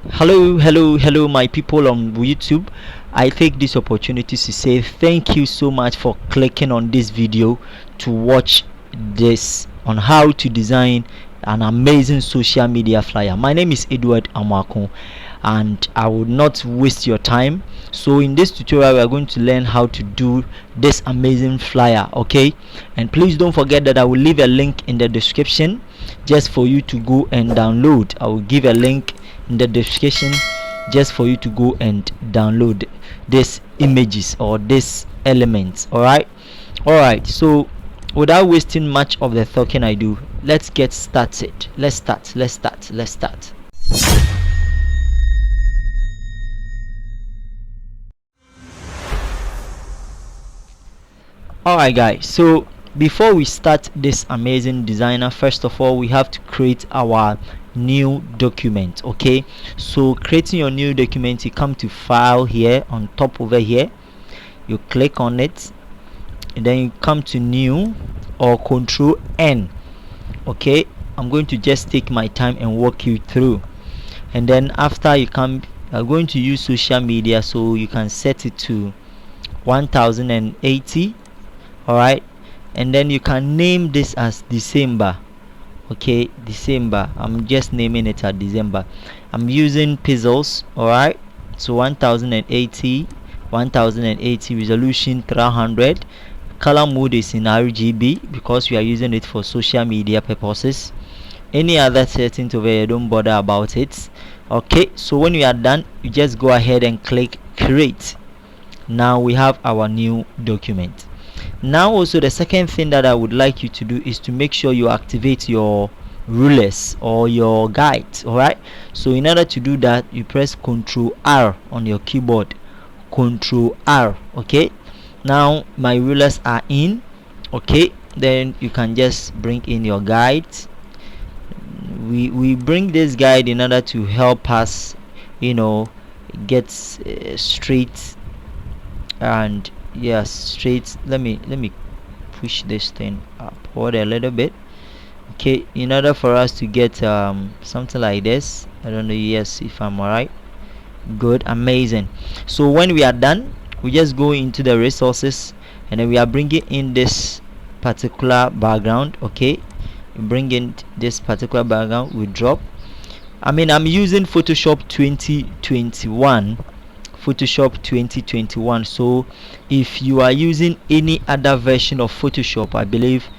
Hello, my people on YouTube. I take this opportunity to say thank you so much for clicking on this video to watch this on how to design an amazing social media flyer. My name is Edward Amako, and I will not waste your time. So in this tutorial we are going to learn how to do this amazing flyer, okay? And please don't forget that I will leave a link in the description just for you to go and download. I will give a link in the description just for you to go and download these images or these elements. All right, so without wasting much of the talking I do, let's get started. Let's start. Alright guys, so before we start this amazing designer, first of all we have to create our new document. Okay, so creating your new document, you come to file here on top over here, you click on it, and then you come to new or control N. Okay, I'm going to just take my time and walk you through, and then after you are going to use social media, so you can set it to 1080. All right, and then you can name this as December. Okay, December, I'm just naming it at December. I'm using pixels. All right, so 1080 resolution 300. Color mode is in RGB because we are using it for social media purposes. Any other settings over here, don't bother about it. Okay, so when you are done, you just go ahead and click create. Now we have our new document. Now also the second thing that I would like you to do is to make sure you activate your rulers or your guides. All right, so in order to do that, you press Ctrl R on your keyboard. Ctrl R. Okay, now my rulers are in. Okay, then you can just bring in your guides. We bring this guide in order to help us, get straight and yes, straight. Let me push this thing upward a little bit. Okay, in order for us to get something like this, I don't know, yes, if I'm alright. Good, amazing. So when we are done, we just go into the resources, and then we are bringing in this particular background. Okay, we bring in this particular background, we drop. I'm using Photoshop 2021. So if you are using any other version of Photoshop, I believe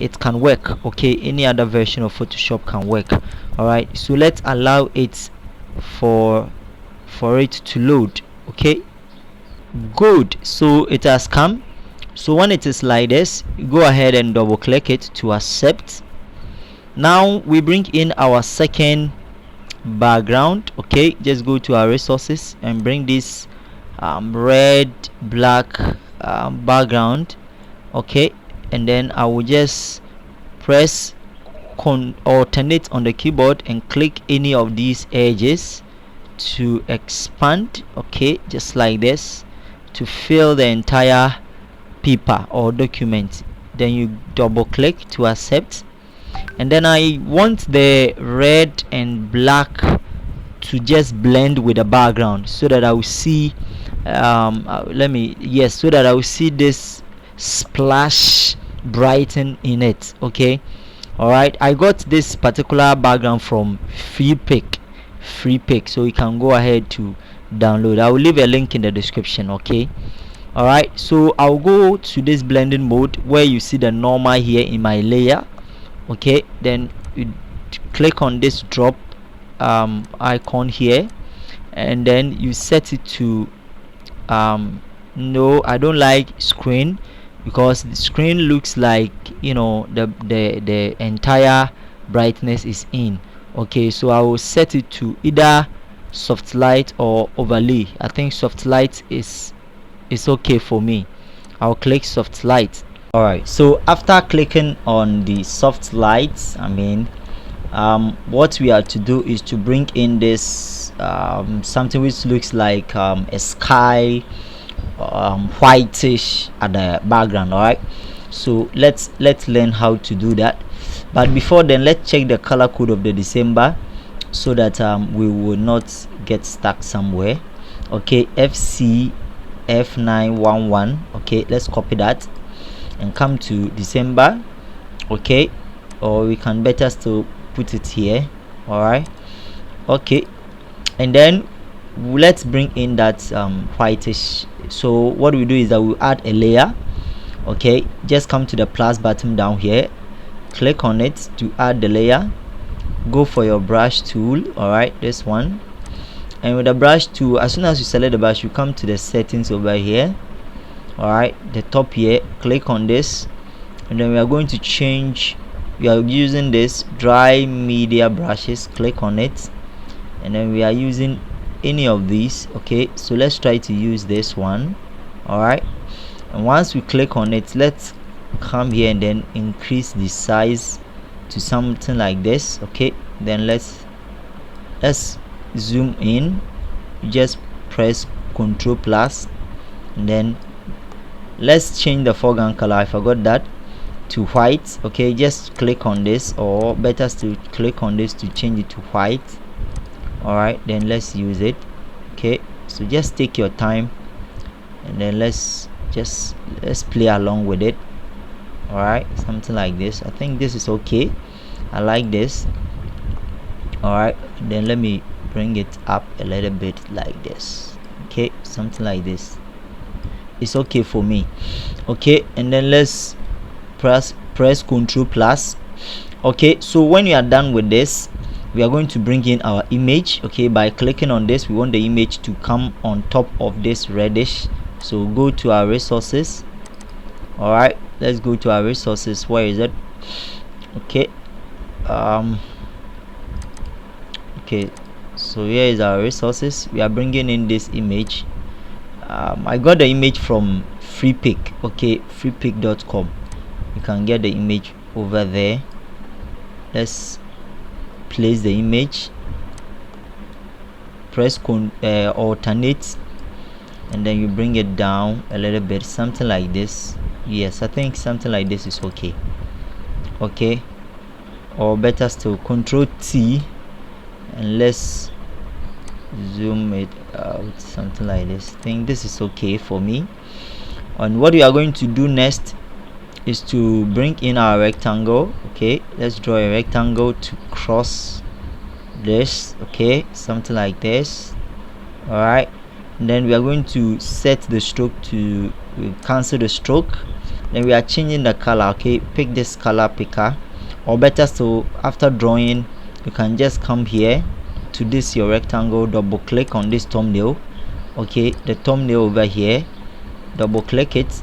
it can work. Okay, any other version of Photoshop can work. All right, so let's allow it for it to load. Okay, good, so it has come. So when it is like this, you go ahead and double click it to accept. Now we bring in our second background. Okay, just go to our resources and bring this red black background. Okay, and then I will just press alternate on the keyboard and click any of these edges to expand. Okay, just like this, to fill the entire paper or document. Then you double click to accept, and then I want the red and black to just blend with the background so that I will see so that I will see this splash brighten in it. Okay, all right, I got this particular background from free pick, so you can go ahead to download. I will leave a link in the description. Okay, all right, so I'll go to this blending mode where you see the normal here in my layer. Okay, then you click on this drop icon here, and then you set it to no, I don't like screen, because the screen looks like the entire brightness is in. Okay, so I will set it to either soft light or overlay. I think soft light is okay for me. I'll click soft light. All right, so after clicking on the soft lights, what we are to do is to bring in this something which looks like a sky, whitish at the background. All right, so let's learn how to do that. But before then, let's check the color code of the December. so that we will not get stuck somewhere. Okay, FC F911. Okay, let's copy that and come to December. Okay, or we can better still put it here. All right. Okay, and then let's bring in that whitish. So what we do is that we add a layer. Okay, just come to the plus button down here, click on it to add the layer, go for your brush tool. All right, this one, and with the brush tool, as soon as you select the brush, you come to the settings over here. All right, the top here, click on this, and then we are going to change. We are using this dry media brushes, click on it, and then we are using any of these. Okay, so let's try to use this one. All right, and once we click on it, let's come here and then increase the size to something like this. Okay, then let's zoom in. You just press Ctrl plus, and then let's change the foreground color. I forgot that, to white. Okay, just click on this, or better still click on this to change it to white. All right, then let's use it. Okay, so just take your time, and then let's play along with it. All right, something like this. I think this is okay. I like this. All right, then let me bring it up a little bit like this. Okay, something like this. It's okay for me. Okay, and then let's press Ctrl plus. Okay, so when you are done with this, we are going to bring in our image. Okay, by clicking on this, we want the image to come on top of this reddish. So go to our resources. All right, let's go to our resources. Where is it? Okay, okay, so here is our resources. We are bringing in this image. I got the image from freepik. Okay, freepik.com. you can get the image over there. Let's place the image, press alternate, and then you bring it down a little bit, something like this. Yes, I think something like this is okay. Okay, or better still, Control T, and let's zoom it out, something like this. I think this is okay for me. And what we are going to do next is to bring in our rectangle. Okay, let's draw a rectangle to cross this. Okay, something like this. All right, and then we are going to set the stroke to cancel the stroke. Then we are changing the color. Okay, pick this color picker, or better still, after drawing, you can just come here to this your rectangle, double click on this thumbnail. Okay, the thumbnail over here, double click it,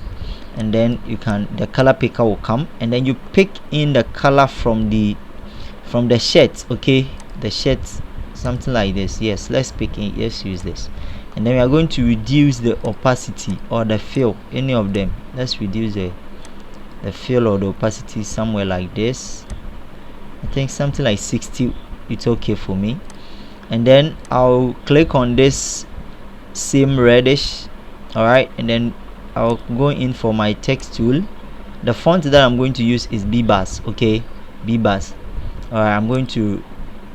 and then you can, the color picker will come, and then you pick in the color from the shirt. Okay, the shirt, something like this. Yes, let's pick in, let's use this, and then we are going to reduce the opacity or the fill, any of them. Let's reduce the fill or the opacity somewhere like this. I think something like 60, it's okay for me. And then I'll click on this same reddish. All right, and then I'll go in for my text tool. The font that I'm going to use is Bebas. Okay, Bebas. All right, I'm going to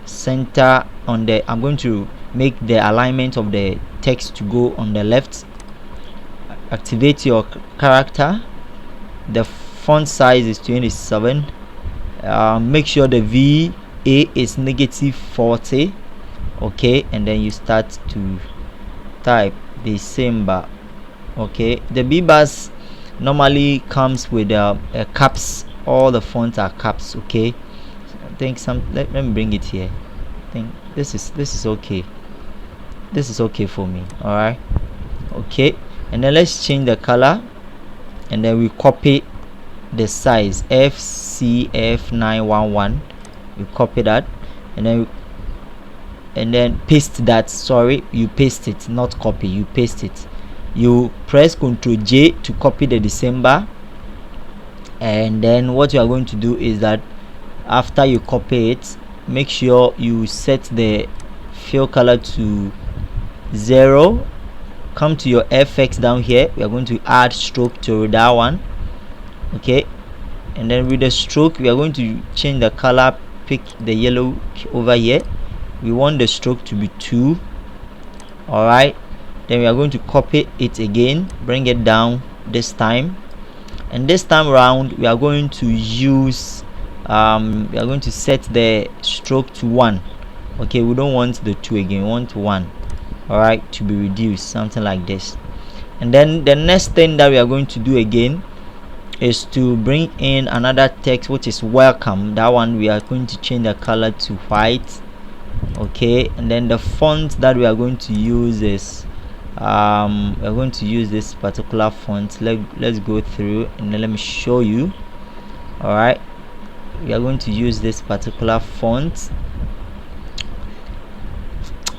center on the, I'm going to make the alignment of the text to go on the left. Activate your character. The font size is 27. Make sure the VA is -40. Okay, and then you start to type December. Okay, the Bebas normally comes with caps. All the fonts are caps. Okay, I think let me bring it here. I think this is okay. This is okay for me. All right, okay, and then let's change the color, and then we copy the size FCF911. You copy that, and then paste that. Sorry, you paste it, not copy, you paste it. You press Ctrl J to copy the December, and then what you are going to do is that after you copy it, make sure you set the fill color to 0. Come to your FX down here. We are going to add stroke to that one. Okay, and then with the stroke, we are going to change the color. Pick the yellow over here. we want the stroke to be 2. All right, then we are going to copy it again, bring it down this time, and this time around we are going to use we are going to set the stroke to 1. Okay, we don't want the 2 again, we want 1. All right, to be reduced, something like this. And then the next thing that we are going to do again is to bring in another text, which is welcome. That one we are going to change the color to white. Okay, and then the font that we are going to use is we are going to use this particular font. Let's go through and then let me show you. All right, we are going to use this particular font.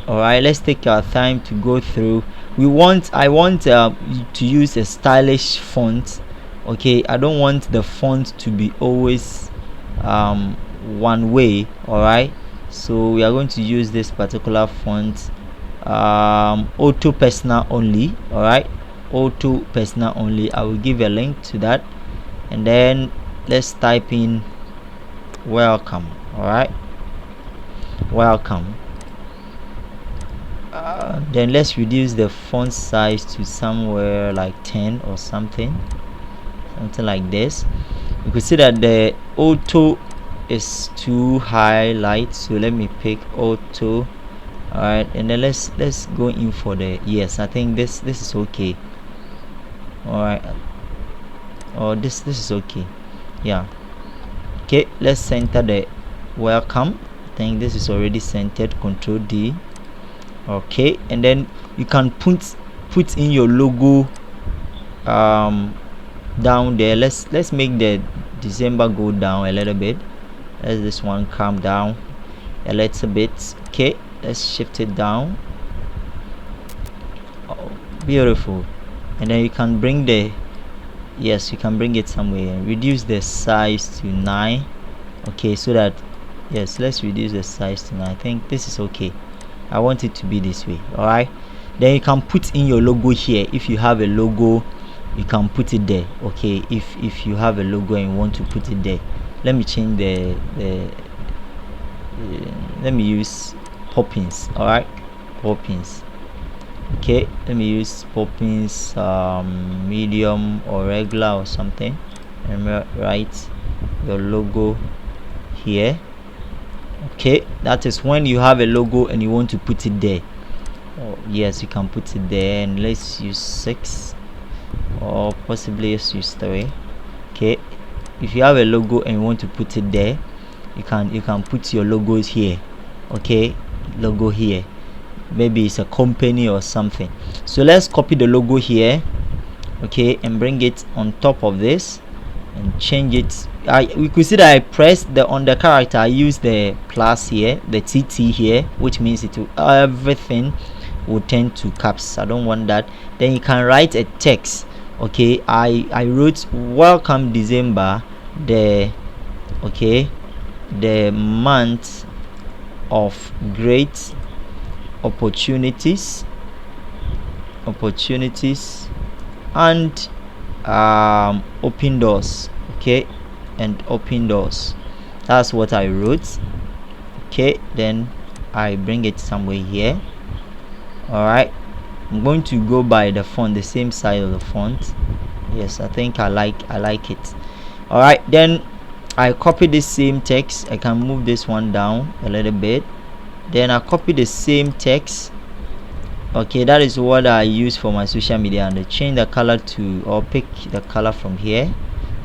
All right, let's take our time to go through. I want to use a stylish font. Okay, I don't want the font to be always one way. All right, so we are going to use this particular font, auto personal only. All right, auto personal only. I will give a link to that, and then let's type in welcome. All right, welcome. Then let's reduce the font size to somewhere like 10 or something like this. You could see that the auto is too highlight, so let me pick auto. All right, and then let's go in for the, yes, I think this is okay. All right, oh, this is okay. Yeah, okay, let's center the welcome. I think this is already centered. Control D. Okay, and then you can put in your logo down there. Let's make the December go down a little bit. Let this one come down a little bit. Okay, let's shift it down. Oh, beautiful. And then you can bring the, yes, you can bring it somewhere and reduce the size to 9. Okay, so that, yes, let's reduce the size to 9. I think this is okay. I want it to be this way. All right, then you can put in your logo here. If you have a logo, you can put it there. Okay, if you have a logo and you want to put it there, let me change the let me use Poppins. All right, Poppins. Okay, let me use Poppins medium or regular or something, and write your logo here. Okay, that is when you have a logo and you want to put it there. Oh, yes, you can put it there, and let's use 6 or possibly let's use 3. Okay, if you have a logo and you want to put it there, you can put your logos here. Okay, logo here, maybe it's a company or something. So let's copy the logo here, okay, and bring it on top of this and change it. We could see that I pressed the on the character, I use the plus here, the TT here, which means it will, everything will tend to caps. I don't want that. Then you can write a text. Okay, I wrote welcome December, the month of great opportunities and open doors. Okay, and open doors. That's what I wrote. Okay, then I bring it somewhere here. All right, I'm going to go by the font, the same size of the font. Yes, I think I like it. All right, then I copy the same text. I can move this one down a little bit. Then I copy the same text. Okay, that is what I use for my social media, and I change the color to, or pick the color from here.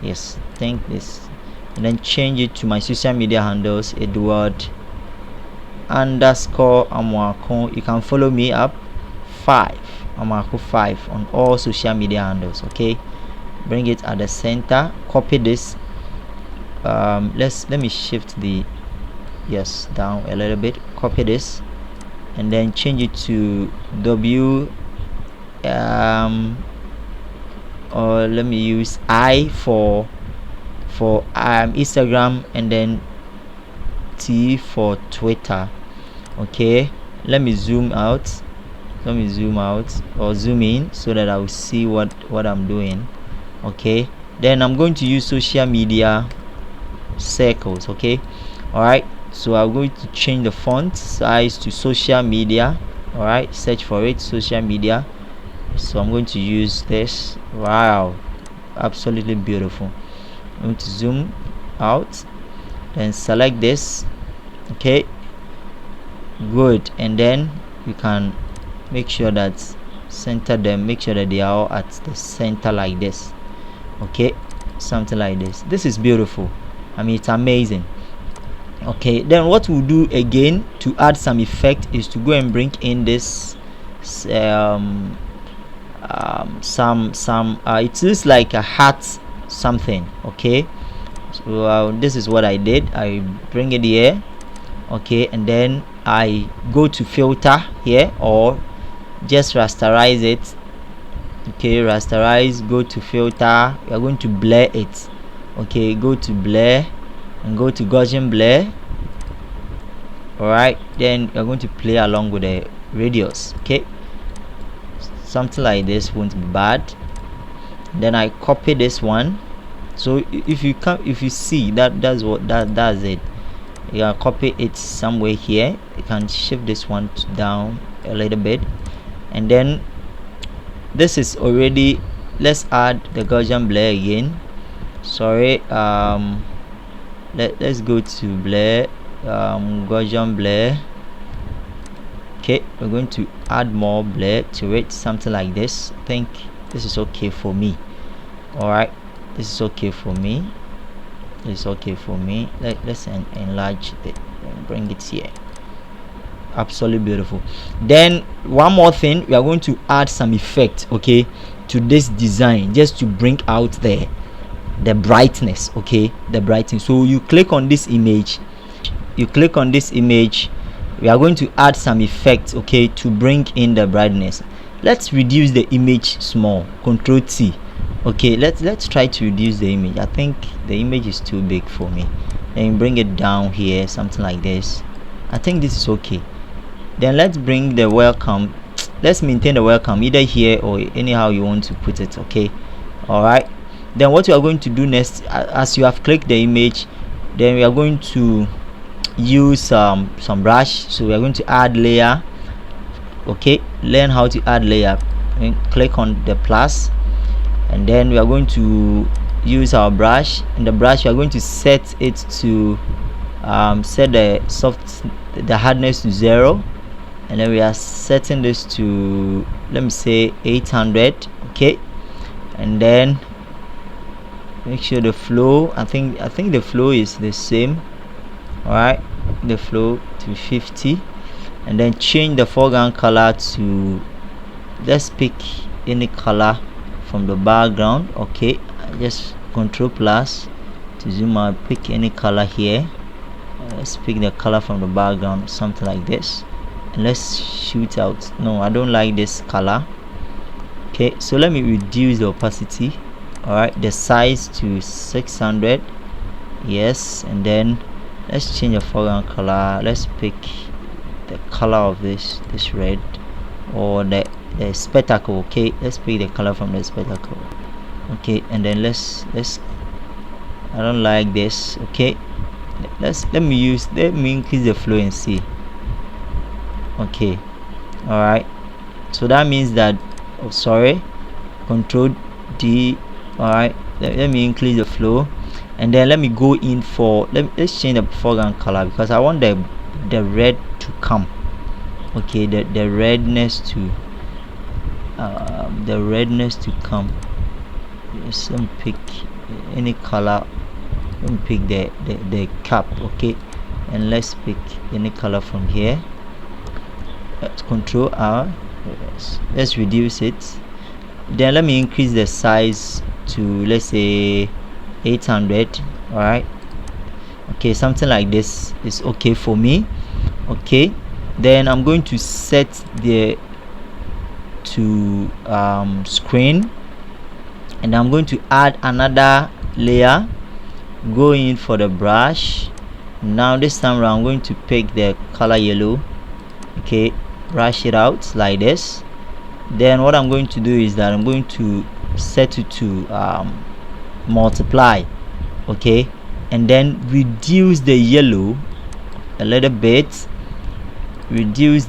Yes, I think this, and then change it to my social media handles, Edward underscore Amwako. You can follow me up 5 Amwako 5 on all social media handles. Okay, bring it at the center, copy this. Let me shift the, yes, down a little bit, copy this, and then change it to W, or let me use I for Instagram, and then T for Twitter. Okay, let me zoom out or zoom in so that I will see what I'm doing. Okay, then I'm going to use social media circles. Okay, all right, So I'm going to change the font size to social media. All right, search for it, social media. So I'm going to use this. Wow, absolutely beautiful. I'm going to zoom out, then select this. Okay, good. And then you can make sure that center them, make sure that they are all at the center like this. Okay, something like this. This is beautiful. I mean, it's amazing. Okay, then what we'll do again to add some effect is to go and bring in this it looks like a hat something. Okay, so this is what I did. I bring it here. Okay, and then I go to filter here, or just rasterize it. Okay, rasterize, go to filter, we are going to blur it. Okay, go to blur and go to Gaussian blur. Alright, then you're going to play along with the radius. Okay, something like this won't be bad. Then I copy this one. So if you see that's it. You can copy it somewhere here. You can shift this one down a little bit, and then this is already. Let's add the Gaussian blur again. Sorry, let's go to blur, Gaussian blur. Okay, we're going to add more blur to it, something like this. I think this is okay for me. All right, this is okay for me. It's okay for me. Let's enlarge it and bring it here. Absolutely beautiful. Then one more thing, we are going to add some effect, okay, to this design, just to bring out the brightness. Okay, the brightness. So you click on this image, we are going to add some effect, okay, to bring in the brightness. Let's reduce the image small. Control T. Okay, let's try to reduce the image. I think the image is too big for me. Then bring it down here, something like this. I think this is okay. Then let's bring the welcome. Let's maintain the welcome either here or anyhow you want to put it. Okay, all right. Then what you are going to do next, as you have clicked the image, then we are going to use some brush. So we are going to add layer. Okay, learn how to add layer, and click on the plus, and then we are going to use our brush. And the brush, we are going to set it to set the hardness to 0, and then we are setting this to, let me say, 800. Okay, and then make sure the flow, I think the flow is the same. All right, the flow to 50, and then change the foreground color to, let's pick any color from the background. Okay, just Control plus to zoom out, pick any color here. Let's pick the color from the background, something like this, and let's shoot out. No, I don't like this color. Okay, so let me reduce the opacity. All right, the size to 600. Yes, and then let's change the foreground color. Let's pick the color of this red, or the spectacle. Okay, let's pick the color from the spectacle. Okay, and then let's I don't like this. Okay, let me increase the flow and see. Okay, all right, so that means that, oh sorry, Control D. All right, let me increase the flow, and then let me go in for, let's change the foreground color, because I want the red to come. Okay, the redness to come. Just pick any color. Let me pick the cap. Okay, and let's pick any color from here. Let's Control R. Let's reduce it. Then let me increase the size to, let's say, 800. All right, okay, something like this is okay for me. Okay, then I'm going to set the to screen, and I'm going to add another layer. Go in for the brush. Now this time around I'm going to pick the color yellow. Okay, brush it out like this. Then what I'm going to do is that I'm going to set it to multiply. Okay, and then reduce the yellow. a little bit, reduce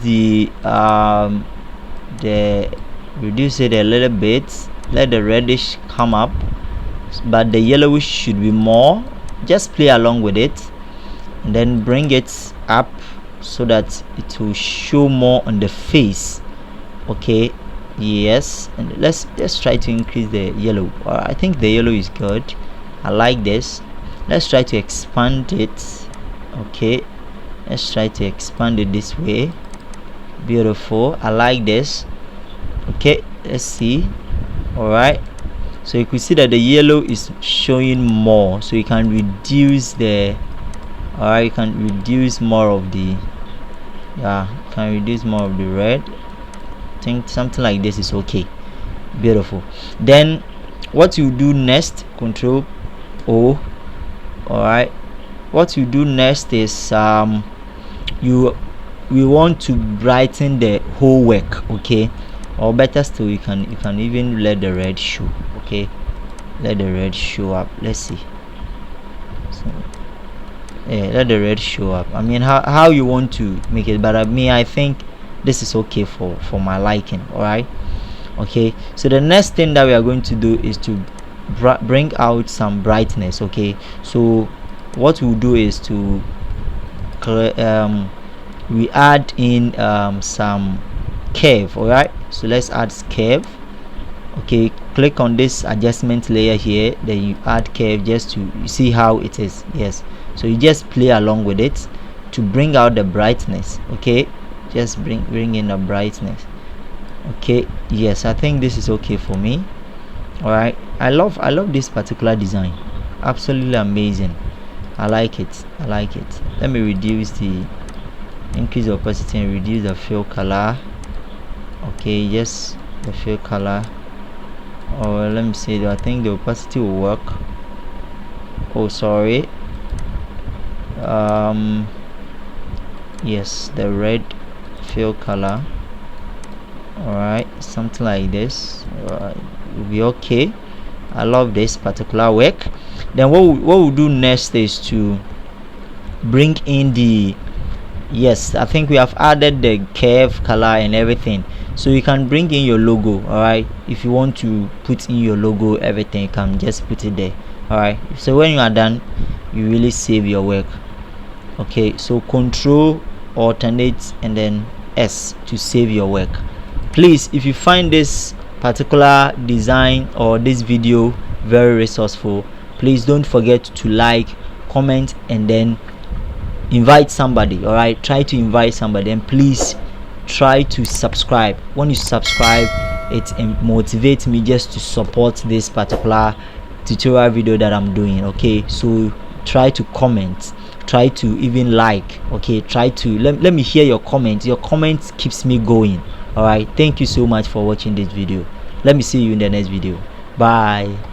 reduce it a little bit, let the reddish come up, but the yellowish should be more. Just play along with it and then bring it up so that it will show more on the face. Okay, yes, and let's try to increase the yellow. I think the yellow is good. I like this. Let's try to expand it. Okay, let's try to expand it this way. Beautiful. I like this. Okay, let's see. All right, so you could see that the yellow is showing more, so you can reduce the you can reduce more of the red. I think something like this is okay. Beautiful. Then what you do next, Control O. All right, what you do next is we want to brighten the whole work. Okay, or better still, you can even let the red show. Okay, let the red show up. Let's see. So, let the red show up. I mean, how you want to make it, but I think this is okay for my liking. All right. Okay, so the next thing that we are going to do is to bring out some brightness. Okay, so what we'll do is to we add in some curve. All right, so let's add curve. Okay, click on this adjustment layer here, then you add curve just to see how it is. Yes, so you just play along with it to bring out the brightness. Okay, just bring in the brightness. Okay, yes, I think this is okay for me. All right, I love this particular design. Absolutely amazing. I like it. Let me reduce the increase the opacity and reduce the fill color. Okay, yes, the fill color. Or let me see, I think the opacity will work. Oh, sorry. Yes, the red fill color. All right, something like this will be okay. I love this particular work. Then what we'll do next is to bring in the, yes, I think we have added the curve color and everything, so you can bring in your logo. All right, if you want to put in your logo, everything, you can just put it there. All right, so when you are done, you really save your work. Okay, so Control Alternate and then S to save your work. Please, if you find this particular design or this video very resourceful, please don't forget to like, comment, and then invite somebody. All right, try to invite somebody, and please try to subscribe. When you subscribe, it motivates me just to support this particular tutorial video that I'm doing. Okay, so try to comment, try to even like. Okay, try to let me hear your comments. Your comments keeps me going. All right, thank you so much for watching this video. Let me see you in the next video. Bye.